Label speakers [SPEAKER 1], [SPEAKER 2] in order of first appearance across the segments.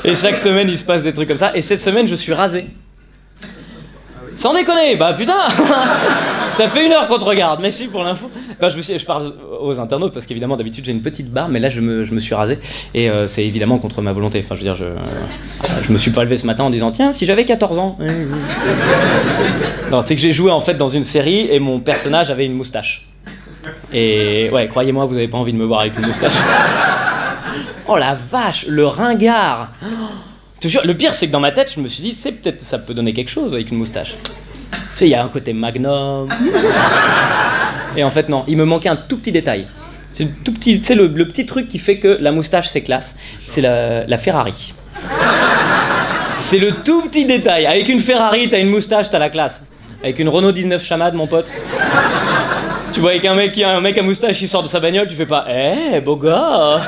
[SPEAKER 1] Et chaque semaine, il se passe des trucs comme ça. Et cette semaine, je suis rasé. Sans déconner, bah putain. Ça fait 1 heure qu'on te regarde, mais si, pour l'info. Non, je parle aux internautes, parce qu'évidemment, d'habitude, j'ai une petite barbe, mais là, je me suis rasé. Et c'est évidemment contre ma volonté. Enfin, je veux dire, je me suis pas levé ce matin en disant, tiens, si j'avais 14 ans. Non, c'est que j'ai joué, en fait, dans une série, et mon personnage avait une moustache. Et ouais, croyez-moi, vous avez pas envie de me voir avec une moustache. Oh la vache, le ringard. Je te jure, le pire, c'est que dans ma tête, je me suis dit, c'est peut-être ça peut donner quelque chose avec une moustache. Tu sais, il y a un côté magnum. Et en fait, non, il me manquait un tout petit détail. C'est le tout petit, tu sais, le petit truc qui fait que la moustache, c'est classe. C'est la Ferrari. C'est le tout petit détail. Avec une Ferrari, t'as une moustache, t'as la classe. Avec une Renault 19 Chamade, mon pote. Tu vois, avec un mec à moustache qui sort de sa bagnole, tu fais pas « Eh, beau gosse !»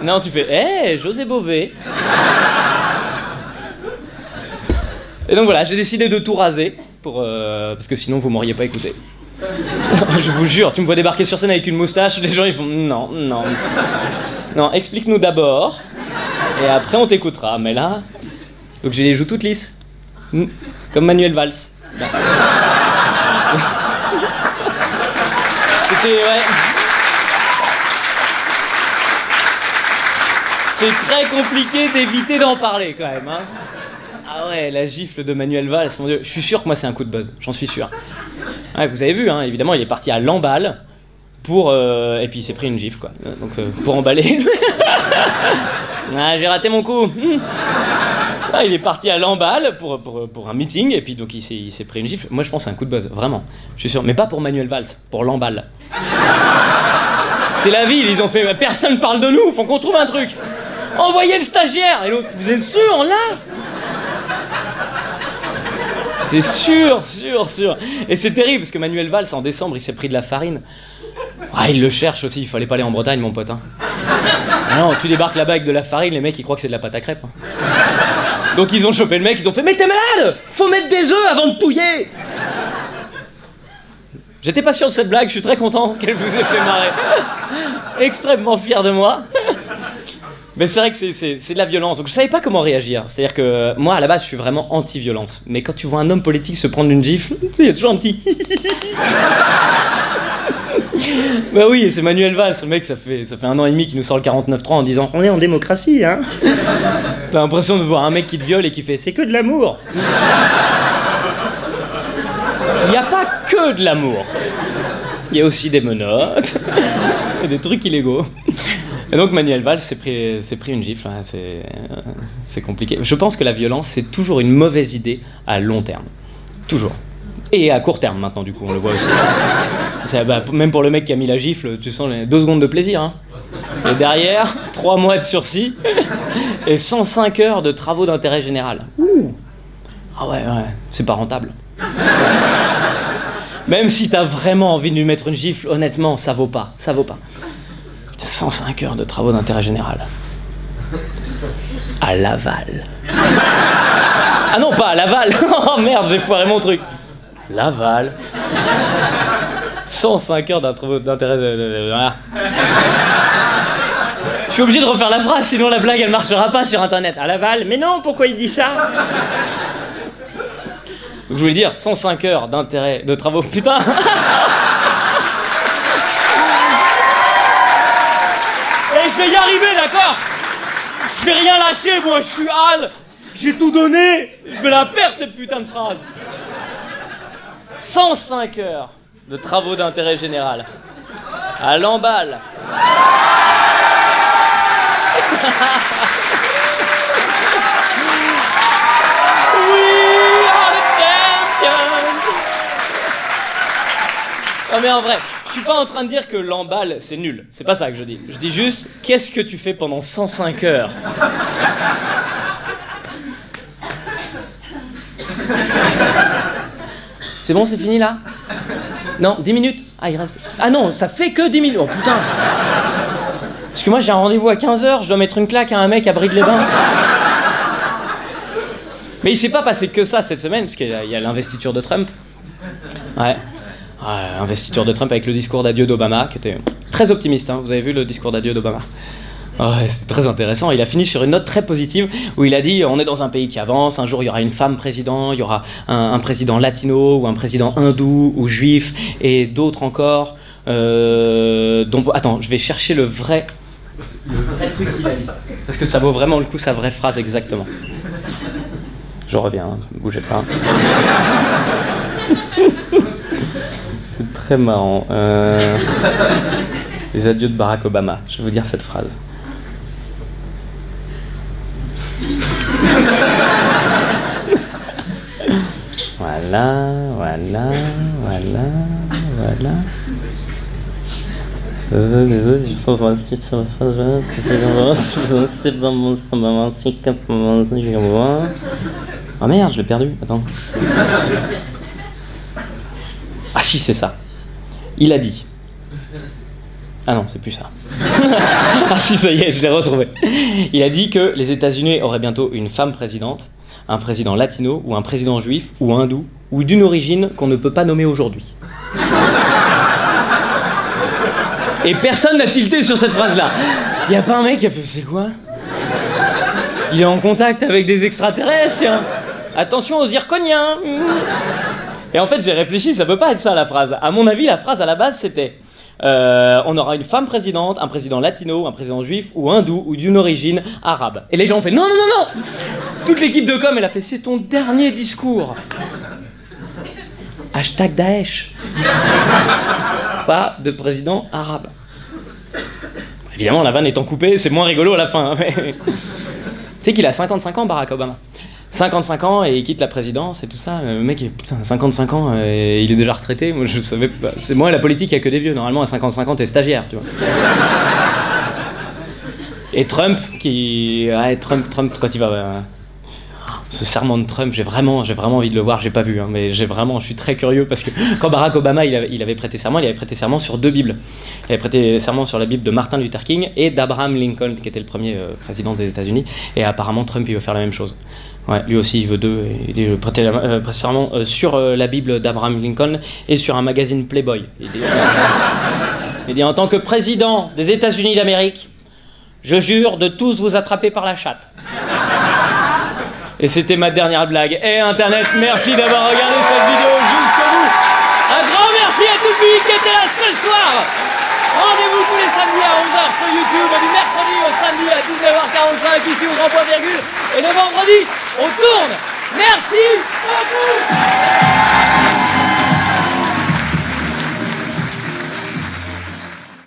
[SPEAKER 1] Non, tu fais « Eh, José Bové !» Et donc voilà, j'ai décidé de tout raser, parce que sinon vous m'auriez pas écouté. Je vous jure, tu me vois débarquer sur scène avec une moustache, les gens ils font « Non, non. Non, explique-nous d'abord, et après on t'écoutera. » Mais là, donc j'ai les joues toutes lisses, comme Manuel Valls. C'était, ouais. C'est très compliqué d'éviter d'en parler quand même, hein. Ah ouais, la gifle de Manuel Valls, mon Dieu. Je suis sûr que moi c'est un coup de buzz, j'en suis sûr. Ouais, vous avez vu, hein, évidemment, il est parti à l'emballe pour... et puis il s'est pris une gifle, quoi. Donc pour emballer... Ah, j'ai raté mon coup. Ah, il est parti à l'emballe pour un meeting, et puis donc il s'est pris une gifle. Moi je pense que c'est un coup de buzz, vraiment. Je suis sûr, mais pas pour Manuel Valls, pour l'emballe. C'est la ville, ils ont fait, personne parle de nous, faut qu'on trouve un truc. Envoyez le stagiaire. Et l'autre, vous êtes sûr, là? C'est sûr. Et c'est terrible, parce que Manuel Valls, en décembre, il s'est pris de la farine. Ah, il le cherche aussi, il fallait pas aller en Bretagne, mon pote, hein. Ah non, tu débarques là-bas avec de la farine, les mecs, ils croient que c'est de la pâte à crêpes, hein. Donc ils ont chopé le mec, ils ont fait « Mais t'es malade! Faut mettre des œufs avant de touiller !» J'étais pas sûr de cette blague, je suis très content qu'elle vous ait fait marrer. Extrêmement fier de moi. Mais c'est vrai que c'est de la violence, donc je savais pas comment réagir. C'est-à-dire que moi, à la base, je suis vraiment anti-violence. Mais quand tu vois un homme politique se prendre une gifle, il y a toujours un petit... Bah oui, c'est Manuel Valls, le mec, ça fait 1 an et demi qu'il nous sort le 49.3 en disant « On est en démocratie, hein !» T'as l'impression de voir un mec qui te viole et qui fait « C'est que de l'amour !» Il n'y a pas que de l'amour. Il y a aussi des menottes et des trucs illégaux. Et donc Manuel Valls s'est pris une gifle, hein, c'est compliqué. Je pense que la violence, c'est toujours une mauvaise idée à long terme. Toujours. Et à court terme maintenant, du coup, on le voit aussi. Bah, même pour le mec qui a mis la gifle, tu sens les 2 secondes de plaisir, hein. Et derrière, 3 mois de sursis et 105 heures de travaux d'intérêt général. Ouh. Ah ouais, c'est pas rentable. Même si t'as vraiment envie de lui mettre une gifle, honnêtement, ça vaut pas. 105 heures de travaux d'intérêt général. À Laval. Ah non, pas à Laval. Oh merde, j'ai foiré mon truc. Laval. 105 heures d'intérêt... Voilà. Je suis obligé de refaire la phrase, sinon la blague elle marchera pas sur internet. À Laval, mais non, pourquoi il dit ça? Donc je voulais dire 105 heures d'intérêt de travaux. Putain. Et je vais y arriver, d'accord? Je vais rien lâcher, moi, je suis Al. J'ai tout donné. Je vais la faire, cette putain de phrase. 105 heures de travaux d'intérêt général. À l'emballe. Non mais en vrai, je suis pas en train de dire que l'emballe c'est nul, c'est pas ça que je dis. Je dis juste, qu'est-ce que tu fais pendant 105 heures? C'est bon, c'est fini là? Non, 10 minutes? Ah, il reste... Ah non, ça fait que 10 minutes, oh putain. Parce que moi j'ai un rendez-vous à 15h, je dois mettre une claque à un mec à Bride-les-Bains. Mais il s'est pas passé que ça cette semaine, parce qu'il y a l'investiture de Trump. Ouais. Investiture de Trump avec le discours d'adieu d'Obama, qui était très optimiste, hein. Vous avez vu le discours d'adieu d'Obama? Ouais, c'est très intéressant. Il a fini sur une note très positive où il a dit on est dans un pays qui avance, un jour il y aura une femme président, il y aura un président latino ou un président hindou ou juif et d'autres encore. Donc, attends, je vais chercher le vrai truc qu'il a dit. Parce que ça vaut vraiment le coup, sa vraie phrase exactement. Je reviens, hein, bougez pas. C'est très marrant. Les adieux de Barack Obama. Je vais vous dire cette phrase. Voilà. Ah merde, je l'ai perdu. Attends. Ah si, c'est ça. Il a dit. Ah non, c'est plus ça. Ah si, ça y est, je l'ai retrouvé. Il a dit que les États-Unis auraient bientôt une femme présidente, un président latino ou un président juif ou hindou ou d'une origine qu'on ne peut pas nommer aujourd'hui. Et personne n'a tilté sur cette phrase-là. Il n'y a pas un mec qui a fait « c'est quoi ?» Il est en contact avec des extraterrestres. Attention aux zirconiens. Et en fait, j'ai réfléchi, ça peut pas être ça la phrase. À mon avis, la phrase à la base, c'était on aura une femme présidente, un président latino, un président juif ou hindou ou d'une origine arabe. Et les gens ont fait « non, non, non, non !» Toute l'équipe de com, elle a fait « c'est ton dernier discours. » Hashtag Daesh. Pas de président arabe. Évidemment, la vanne étant coupée, c'est moins rigolo à la fin. Hein, mais... Tu sais qu'il a 55 ans, Barack Obama. 55 ans et il quitte la présidence et tout ça. Le mec, putain, 55 ans et il est déjà retraité. Moi, je savais pas. Moi, la politique, il n'y a que des vieux. Normalement, à 55 ans, t'es stagiaire, tu vois. Et Trump, Trump, quand il va... ce serment de Trump, j'ai vraiment envie de le voir, j'ai pas vu, hein, mais je suis très curieux parce que quand Barack Obama il avait prêté serment sur 2 Bibles. Il avait prêté serment sur la Bible de Martin Luther King et d'Abraham Lincoln, qui était le premier président des États-Unis, et apparemment Trump il veut faire la même chose. Ouais, lui aussi il veut 2, il veut prêter serment sur la Bible d'Abraham Lincoln et sur un magazine Playboy. Il dit en tant que président des États-Unis d'Amérique, je jure de tous vous attraper par la chatte. Et c'était ma dernière blague. Et Internet, merci d'avoir regardé cette vidéo jusqu'au bout. Un grand merci à tout le public qui était là ce soir. Rendez-vous tous les samedis à 11h sur YouTube, du mercredi au samedi à 19h45 ici au Grand Point Virgule. Et le vendredi, on tourne. Merci beaucoup.